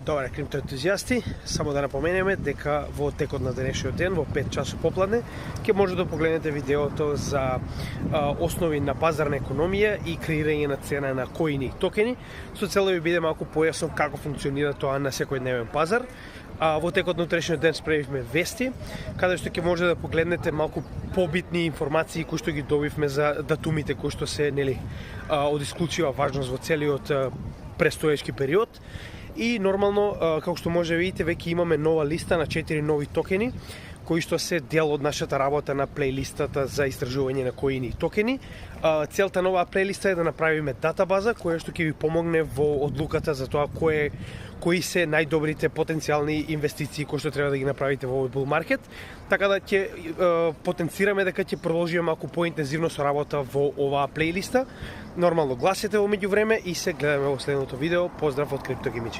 Добре, криптоентузијасти, само да напоменеме дека во текот на денешниот ден, во 5 часот попладне, ќе може да погледнете видеото за основи на пазарна економија и креирање на цена на коини и токени, со цел да ви биде малку појасно како функционира тоа на секојдневен пазар. Во текот на утрешниот ден справивме вести, каде што ќе може да погледнете малку побитни информации кои што ги добивме за датумите кои што се од исклучива важност во целиот престоечки период. И нормално, како што може да видите, веќе имаме нова листа на 4 нови токени, кои што се дел од нашата работа на плейлистата за истражување на коини и токени. Целта на оваа плейлиста е да направиме датабаза која што ќе ви помогне во одлуката за тоа кои се најдобрите потенцијални инвестиции кои што треба да ги направите во овој bull market. Така да ќе потенцираме дека ќе продолжиме малку поинтензивно со работа во оваа плейлиста. Нормално гласете во меѓувреме и се гледаме во следното видео. Поздрав од Криптогимичи.